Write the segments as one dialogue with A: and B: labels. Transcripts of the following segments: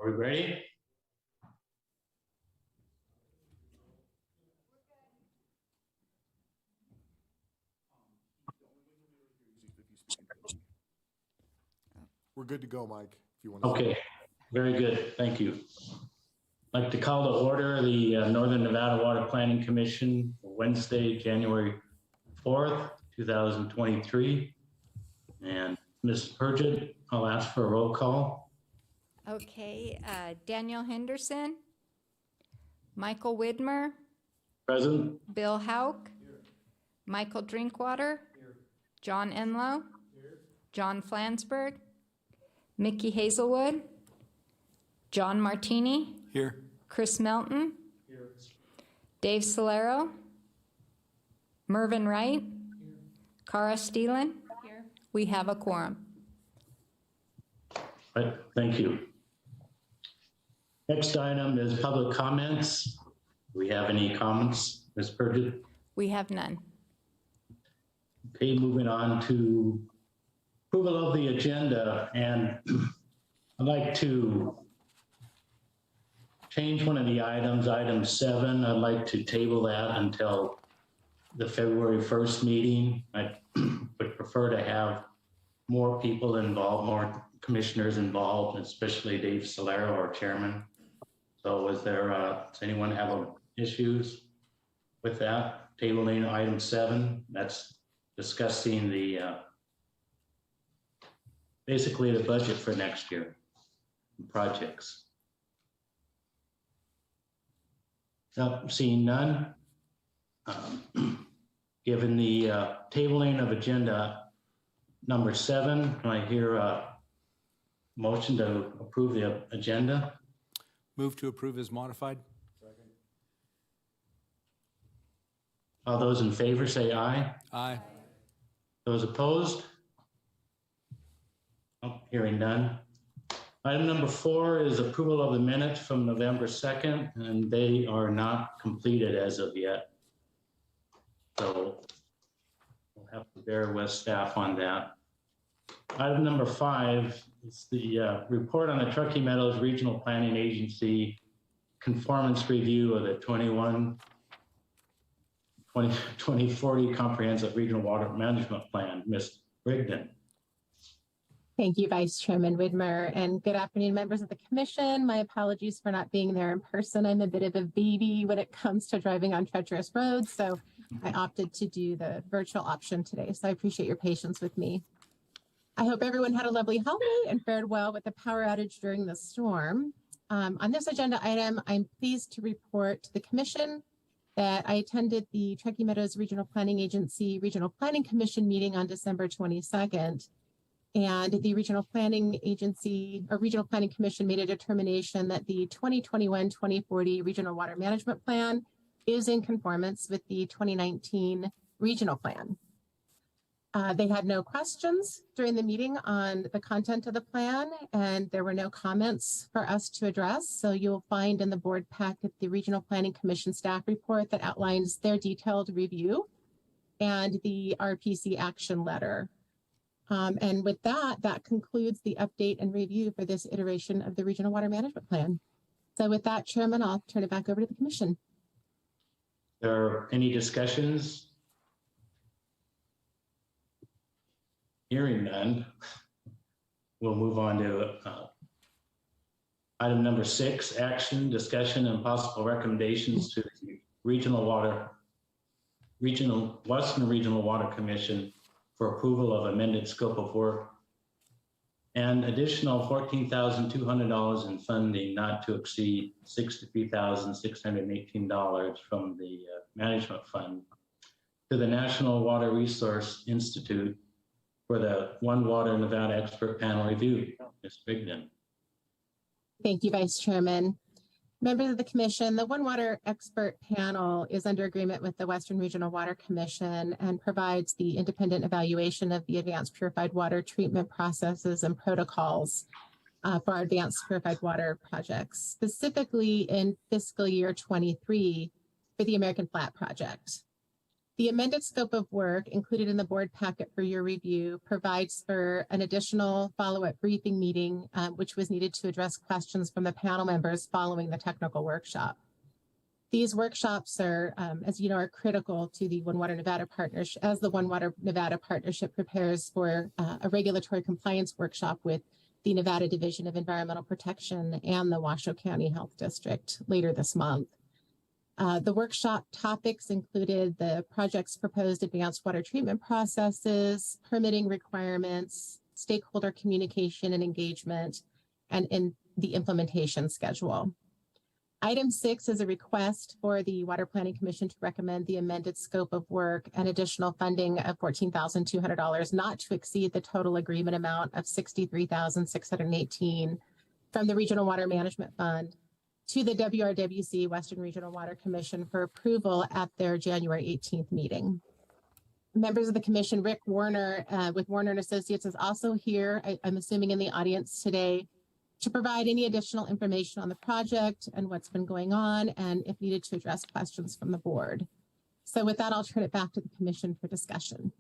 A: Are we ready?
B: We're good to go, Mike, if you want to.
A: Okay, very good. Thank you. I'd like to call to order the Northern Nevada Water Planning Commission for Wednesday, January 4th, 2023. And Ms. Purgett, I'll ask for a roll call.
C: Okay, Daniel Henderson, Michael Widmer,
A: Present.
C: Bill Hauk, Michael Drinkwater, John Enlow, John Flansburgh, Mickey Hazelwood, John Martini,
B: Here.
C: Chris Melton, Dave Solero, Mervyn Wright, Cara Steelan. We have a quorum.
A: Right, thank you. Next item is public comments. Do we have any comments, Ms. Purgett?
C: We have none.
A: Okay, moving on to approval of the agenda, and I'd like to change one of the items, item 7. I'd like to table that until the February 1st meeting. I would prefer to have more people involved, more commissioners involved, especially Dave Solero, our chairman. So does anyone have issues with that? Tabling item 7, that's discussing the basically the budget for next year, projects. No, seeing none. Given the tabling of agenda number 7, can I hear a motion to approve the agenda?
D: Move to approve as modified.
A: All those in favor say aye.
D: Aye.
A: Those opposed? Oh, hearing none. Item number 4 is approval of the minutes from November 2nd, and they are not completed as of yet. So we'll have to bear with staff on that. Item number 5 is the report on the Truckee Meadows Regional Planning Agency conformance review of the 2040 Comprehensive Regional Water Management Plan. Ms. Rigdon.
E: Thank you, Vice Chairman Widmer, and good afternoon, members of the commission. My apologies for not being there in person. I'm a bit of a baby when it comes to driving on treacherous roads, so I opted to do the virtual option today, so I appreciate your patience with me. I hope everyone had a lovely holiday and fared well with the power outage during the storm. On this agenda item, I'm pleased to report to the commission that I attended the Truckee Meadows Regional Planning Agency Regional Planning Commission meeting on December 22nd. And the Regional Planning Agency or Regional Planning Commission made a determination that the 2021-2040 Regional Water Management Plan is in conformance with the 2019 Regional Plan. They had no questions during the meeting on the content of the plan, and there were no comments for us to address. So you'll find in the board packet the Regional Planning Commission staff report that outlines their detailed review and the RPC action letter. And with that, that concludes the update and review for this iteration of the Regional Water Management Plan. So with that, Chairman, I'll turn it back over to the Commission.
A: Are there any discussions? Hearing none, we'll move on to item number 6, action, discussion, and possible recommendations to the Western Regional Water Commission for approval of amended scope of work and additional $14,200 in funding not to exceed $63,618 from the management fund to the National Water Resource Institute for the One Water Nevada Expert Panel Review. Ms. Bigden.
E: Thank you, Vice Chairman. Members of the Commission, the One Water Expert Panel is under agreement with the Western Regional Water Commission and provides the independent evaluation of the advanced purified water treatment processes and protocols for our advanced purified water projects, specifically in fiscal year 23 for the American Flat project. The amended scope of work included in the board packet for your review provides for an additional follow-up briefing meeting, which was needed to address questions from the panel members following the technical workshop. These workshops are, as you know, are critical to the One Water Nevada partnership, as the One Water Nevada partnership prepares for a regulatory compliance workshop with the Nevada Division of Environmental Protection and the Washoe County Health District later this month. The workshop topics included the project's proposed advanced water treatment processes, permitting requirements, stakeholder communication and engagement, and in the implementation schedule. Item 6 is a request for the Water Planning Commission to recommend the amended scope of work and additional funding of $14,200, not to exceed the total agreement amount of $63,618 from the Regional Water Management Fund to the WRWC, Western Regional Water Commission, for approval at their January 18th meeting. Members of the commission, Rick Warner with Warner and Associates is also here, I'm assuming in the audience today, to provide any additional information on the project and what's been going on, and if needed, to address questions from the board. So with that, I'll turn it back to the commission for discussion.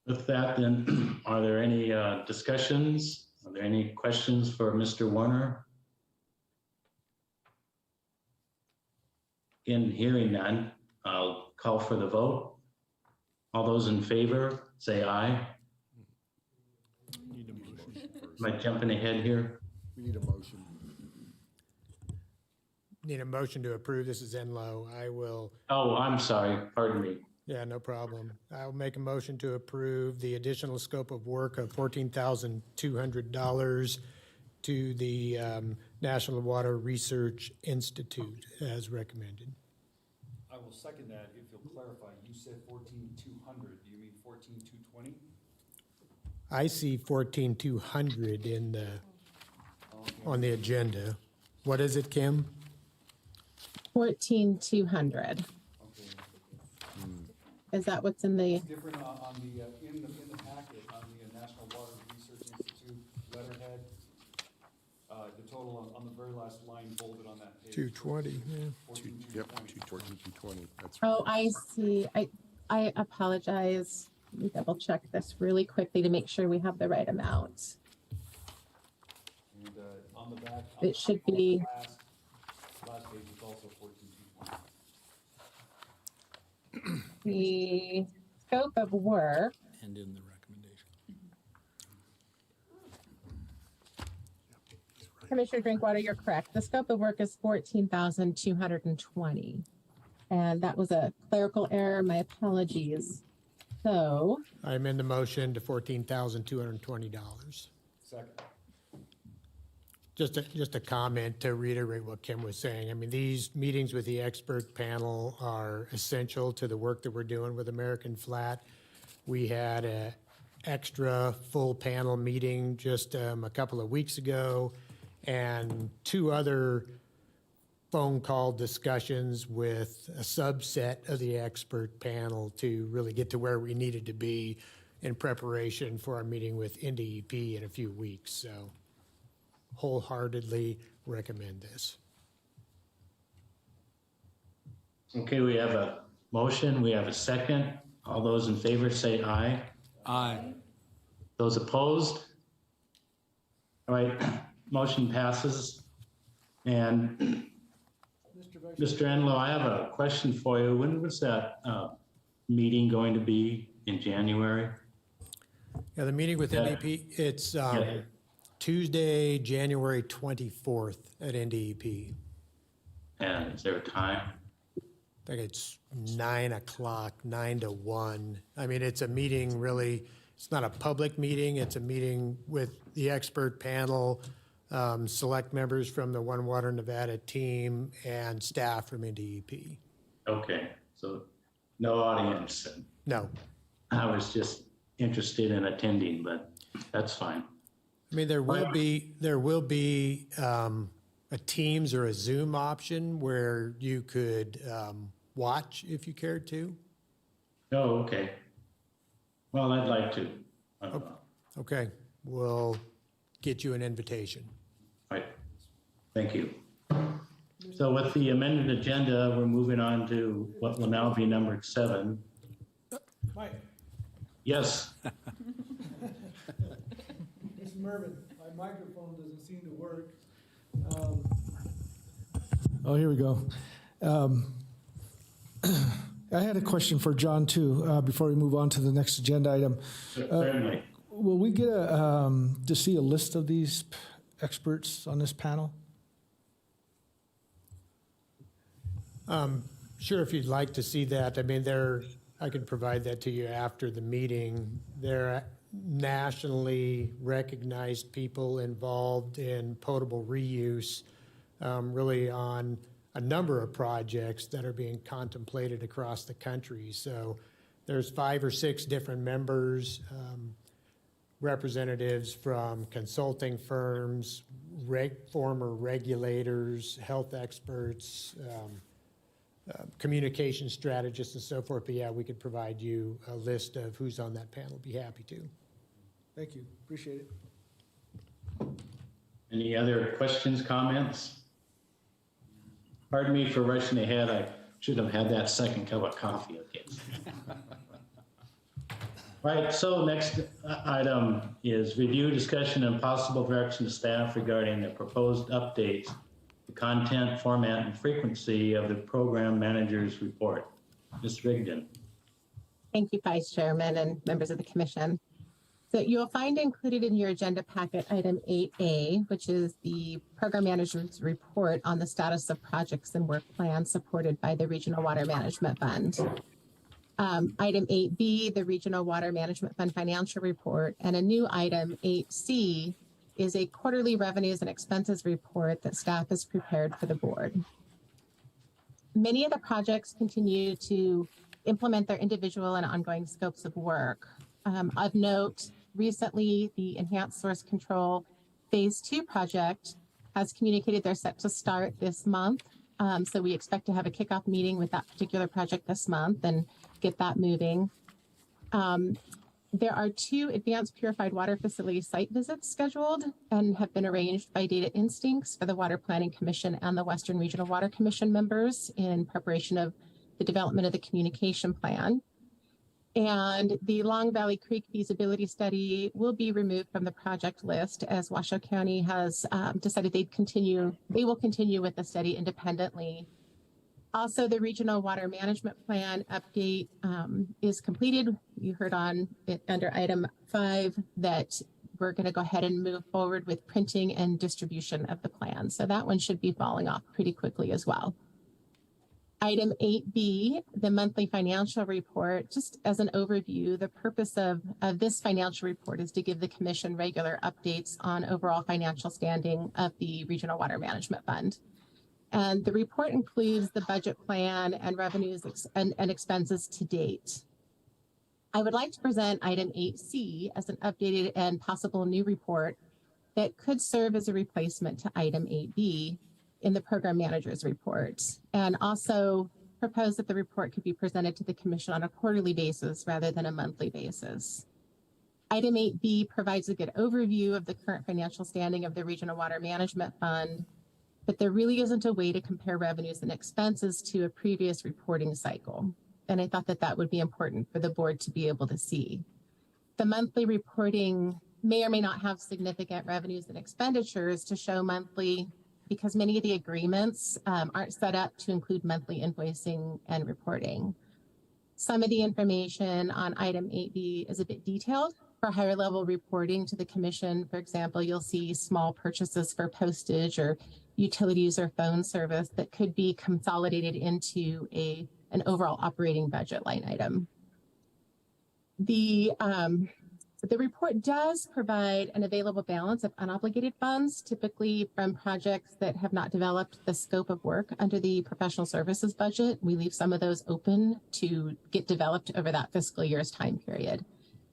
A: With that, then, are there any discussions? Are there any questions for Mr. Warner? In hearing none, I'll call for the vote. All those in favor, say aye. Am I jumping ahead here?
B: We need a motion.
F: Need a motion to approve. This is Enlow. I will,
A: Oh, I'm sorry, pardon me.
F: yeah, no problem. I'll make a motion to approve the additional scope of work of $14,200 to the National Water Research Institute as recommended.
G: I will second that. If you'll clarify, you said 14,200. Do you mean 14,220?
F: I see 14,200 in the, on the agenda. What is it, Kim?
E: 14,200.
G: Okay.
E: Is that what's in the,
G: Different on the, in the packet, on the National Water Research Institute letterhead. The total on the very last line bolded on that page.
F: 220, yeah.
G: 14,220.
B: That's
E: oh, I see. I apologize. Let me double check this really quickly to make sure we have the right amount.
G: And on the back.
E: It should be,
G: Last page is also 14,220.
E: the scope of work
D: And in the recommendation.
E: Commissioner Drinkwater, you're correct. The scope of work is 14,220. And that was a clerical error. My apologies. So,
F: I amend the motion to $14,220.
G: Second.
F: Just a comment to reiterate what Kim was saying. I mean, these meetings with the expert panel are essential to the work that we're doing with American Flat. We had an extra full panel meeting just a couple of weeks ago, and 2 other phone call discussions with a subset of the expert panel to really get to where we needed to be in preparation for our meeting with NDEP in a few weeks. So wholeheartedly recommend this.
A: Okay, we have a motion, we have a second. All those in favor say aye.
D: Aye.
A: Those opposed? All right, motion passes. And Mr. Enlow, I have a question for you. When was that meeting going to be in January?
F: Yeah, the meeting with
A: Yeah.
F: NDEP, it's
A: Yeah.
F: Tuesday, January 24th at NDEP.
A: And is there a time?
F: I think it's 9 o'clock, 9 to 1. I mean, it's a meeting really, it's not a public meeting. It's a meeting with the expert panel, select members from the One Water Nevada team, and staff from NDEP.
A: Okay, so no audience.
F: No,
A: I was just interested in attending, but that's fine.
F: I mean, there will be a Teams or a Zoom option where you could watch if you cared to.
A: Oh, okay. Well, I'd like to.
F: Okay, we'll get you an invitation.
A: Right. Thank you. So with the amended agenda, we're moving on to what will now be numbered 7.
H: Mike,
A: Yes,
H: Mr. Mervin, my microphone doesn't seem to work. Oh, here we go. I had a question for John too, before we move on to the next agenda item.
A: certainly.
H: Will we get to see a list of these experts on this panel?
F: Sure, if you'd like to see that. I mean, I can provide that to you after the meeting. They're nationally recognized people involved in potable reuse, really on a number of projects that are being contemplated across the country. So there's 5 or 6 different members, representatives from consulting firms, former regulators, health experts, communication strategists and so forth. But yeah, we could provide you a list of who's on that panel. Be happy to.
H: Thank you, appreciate it.
A: Any other questions, comments? Pardon me for rushing ahead. I should have had that second cup of coffee. Okay. Right, so next item is review, discussion, and possible direction to staff regarding the proposed updates, the content, format, and frequency of the program manager's report. Ms. Rigdon.
E: Thank you, Vice Chairman and members of the Commission. So you'll find included in your agenda packet item 8A, which is the program manager's report on the status of projects and work plans supported by the Regional Water Management Fund. Item 8B, the Regional Water Management Fund financial report, and a new item 8C is a quarterly revenues and expenses report that staff has prepared for the board. Many of the projects continue to implement their individual and ongoing scopes of work. Of note, recently, the Enhanced Source Control Phase 2 project has communicated they're set to start this month. So we expect to have a kickoff meeting with that particular project this month and get that moving. There are 2 advanced purified water facility site visits scheduled and have been arranged by Data Instincts for the Water Planning Commission and the Western Regional Water Commission members in preparation of the development of the communication plan. And the Long Valley Creek feasibility study will be removed from the project list as Washoe County has decided they will continue with the study independently. Also, the Regional Water Management Plan update is completed. You heard on it under item 5 that we're going to go ahead and move forward with printing and distribution of the plan. So that one should be falling off pretty quickly as well. Item 8B, the monthly financial report, just as an overview, the purpose of this financial report is to give the Commission regular updates on overall financial standing of the Regional Water Management Fund. And the report includes the budget plan and revenues and expenses to date. I would like to present item 8C as an updated and possible new report that could serve as a replacement to item 8B in the program manager's report, and also propose that the report could be presented to the Commission on a quarterly basis rather than a monthly basis. Item 8B provides a good overview of the current financial standing of the Regional Water Management Fund, but there really isn't a way to compare revenues and expenses to a previous reporting cycle. And I thought that that would be important for the board to be able to see. The monthly reporting may or may not have significant revenues and expenditures to show monthly, because many of the agreements aren't set up to include monthly invoicing and reporting. Some of the information on item 8B is a bit detailed for higher level reporting to the Commission. For example, you'll see small purchases for postage or utilities or phone service that could be consolidated into an overall operating budget line item. The report does provide an available balance of unobligated funds, typically from projects that have not developed the scope of work under the professional services budget. We leave some of those open to get developed over that fiscal year's time period.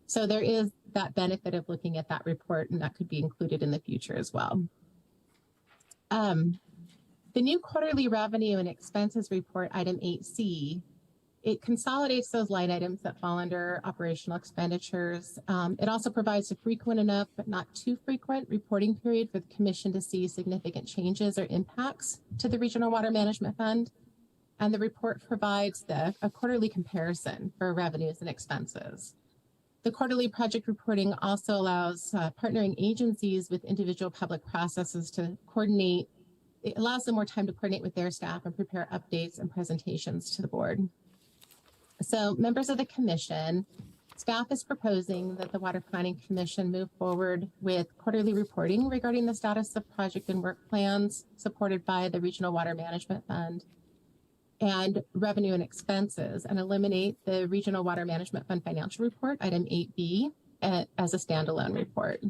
E: So there is that benefit of looking at that report, and that could be included in the future as well. The new quarterly revenue and expenses report, item 8C, It consolidates those line items that fall under operational expenditures. It also provides a frequent enough, but not too frequent, reporting period for the commission to see significant changes or impacts to the Regional Water Management Fund. And the report provides a quarterly comparison for revenues and expenses. The quarterly project reporting also allows partnering agencies with individual public processes to coordinate. It allows them more time to coordinate with their staff and prepare updates and presentations to the board. So members of the commission, staff is proposing that the Water Planning Commission move forward with quarterly reporting regarding the status of project and work plans supported by the Regional Water Management Fund and revenue and expenses, and eliminate the Regional Water Management Fund financial report, item 8B, as a standalone report.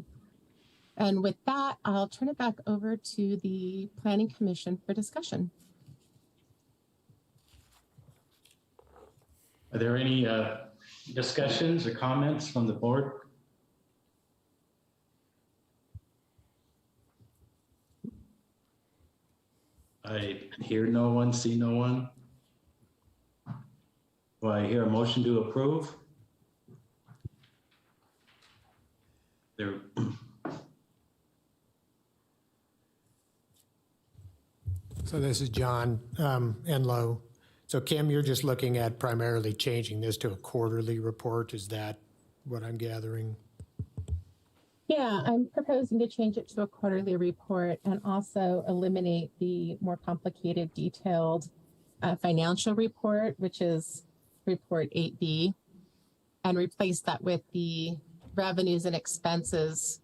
E: And with that, I'll turn it back over to the Planning Commission for discussion.
A: Are there any discussions or comments from the board? I hear no one, see no one. Do I hear a motion to approve? There.
F: So this is John Enlow. So Kim, you're just looking at primarily changing this to a quarterly report. Is that what I'm gathering?
E: Yeah, I'm proposing to change it to a quarterly report and also eliminate the more complicated, detailed financial report, which is report 8B, and replace that with the revenues and expenses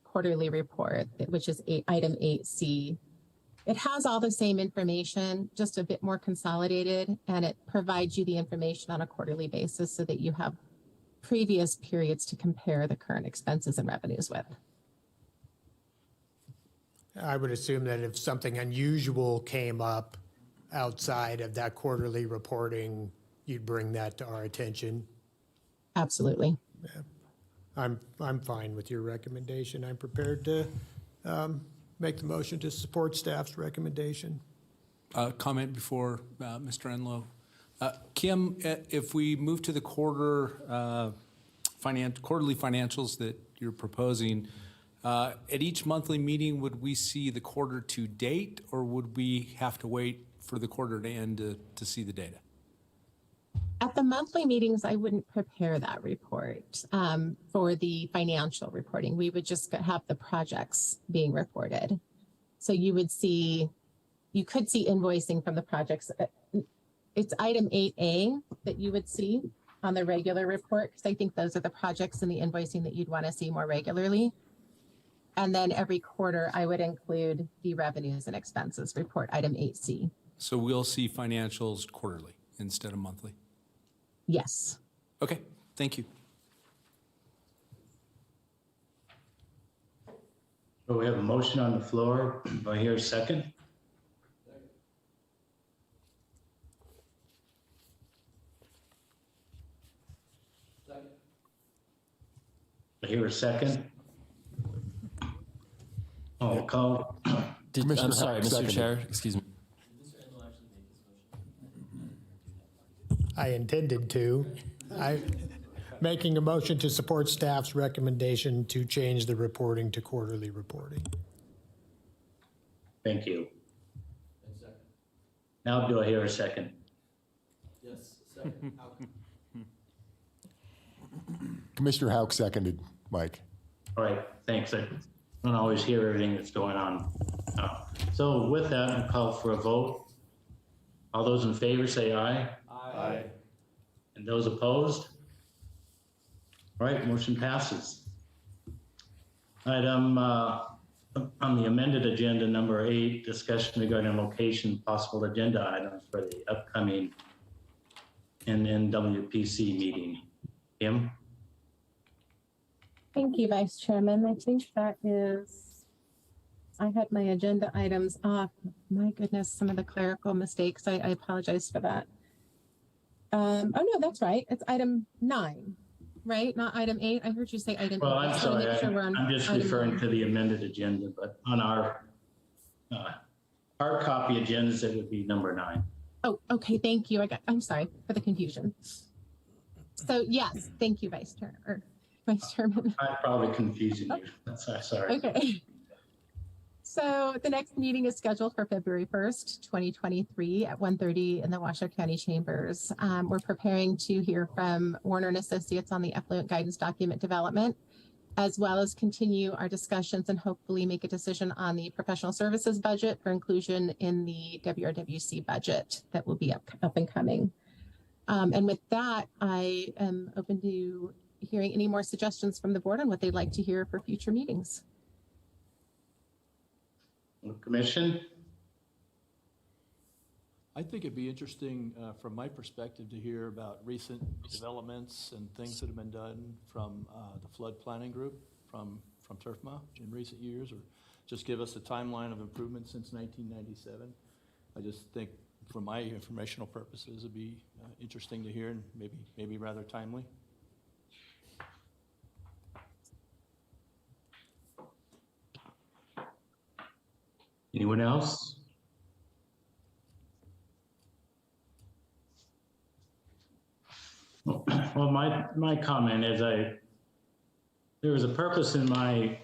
E: quarterly report, which is item 8C. It has all the same information, just a bit more consolidated, and it provides you the information on a quarterly basis so that you have previous periods to compare the current expenses and revenues with.
F: I would assume that if something unusual came up outside of that quarterly reporting, you'd bring that to our attention.
E: Absolutely.
F: I'm fine with your recommendation. I'm prepared to make the motion to support staff's recommendation.
D: Comment before Mr. Enlow. Kim, if we move to the quarterly financials that you're proposing, at each monthly meeting, would we see the quarter to date, or would we have to wait for the quarter to end to see the data?
E: At the monthly meetings, I wouldn't prepare that report for the financial reporting. We would just have the projects being reported. So you could see invoicing from the projects. It's item 8A that you would see on the regular report, because I think those are the projects and the invoicing that you'd want to see more regularly. And then every quarter, I would include the revenues and expenses report, item 8C.
D: So we'll see financials quarterly instead of monthly?
E: Yes.
D: Okay, thank you.
A: So we have a motion on the floor. Do I hear a second? I hear a second. Oh, call.
B: Commissioner
I: I'm sorry,
B: Hack
I: Mr.
B: seconded.
I: Chair, excuse me.
F: I intended to. I'm making a motion to support staff's recommendation to change the reporting to quarterly reporting.
A: Thank you. Now do I hear a second?
I: Yes, second.
B: Commissioner Hauk seconded, Mike.
A: All right, thanks. I don't always hear everything that's going on. So with that, I'll call for a vote. All those in favor say aye.
G: Aye.
A: And those opposed? All right, motion passes. Item on the amended agenda, number 8, discussion regarding location, possible agenda items for the upcoming NWPC meeting. Kim?
E: Thank you, Vice Chairman. I think that is, I had my agenda items off. My goodness, some of the clerical mistakes. I apologize for that. Oh, no, that's right. It's item 9, right? Not item 8. I heard you say item 8.
A: Well, I'm
E: I just wanna
A: sorry,
E: make sure we're on
A: I'm just
E: item
A: referring
E: 9.
A: to the amended agenda, but on our hard copy agendas, it would be number 9.
E: Oh, okay, thank you. I'm sorry for the confusion. So yes, thank you, Vice Chair, or Vice Chairman.
A: I'm probably confusing you. That's sorry.
E: Okay. So the next meeting is scheduled for February 1st, 2023 at 1:30 in the Washoe County Chambers. We're preparing to hear from Warner and Associates on the effluent guidance document development, as well as continue our discussions and hopefully make a decision on the professional services budget for inclusion in the WRWC budget that will be up and coming. And with that, I am open to hearing any more suggestions from the board on what they'd like to hear for future meetings.
A: Commission?
I: I think it'd be interesting, from my perspective, to hear about recent developments and things that have been done from the flood planning group from TURFMA in recent years, or just give us a timeline of improvement since 1997. I just think, for my informational purposes, it'd be interesting to hear and maybe rather timely.
A: Anyone else? Well, my comment is there was a purpose in my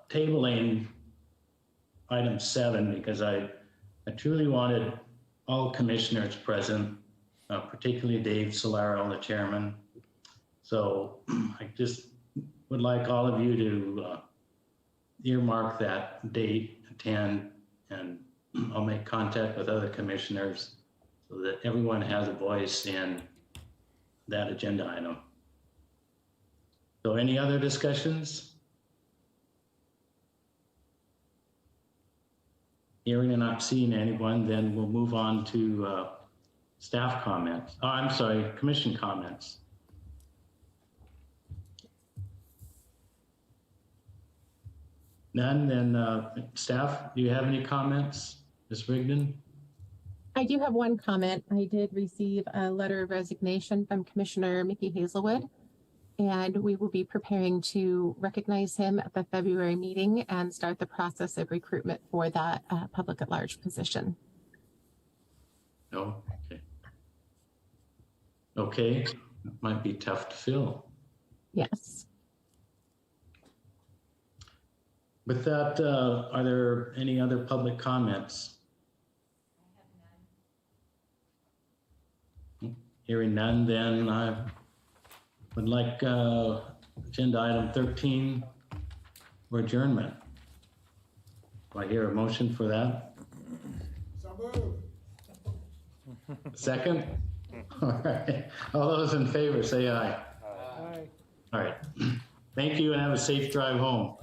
A: tabling item 7 because I truly wanted all commissioners present, particularly Dave Solaro, the chairman. So I just would like all of you to earmark that date, attend, and I'll make contact with other commissioners so that everyone has a voice in that agenda item. So any other discussions? Hearing and not seeing anyone, then we'll move on to staff comments. Oh, I'm sorry, commission comments. None, then staff, do you have any comments? Ms. Rigdon?
E: I do have one comment. I did receive a letter of resignation from Commissioner Mickey Hazelwood, and we will be preparing to recognize him at the February meeting and start the process of recruitment for that public at large position.
A: No? Okay. Okay, that might be tough to fill.
E: Yes.
A: With that, are there any other public comments? Hearing none, then I would like agenda item 13 for adjournment. Do I hear a motion for that?
B: So moved.
A: Second? All right. All those in favor say aye.
B: Aye.
A: All right. Thank you and have a safe drive home.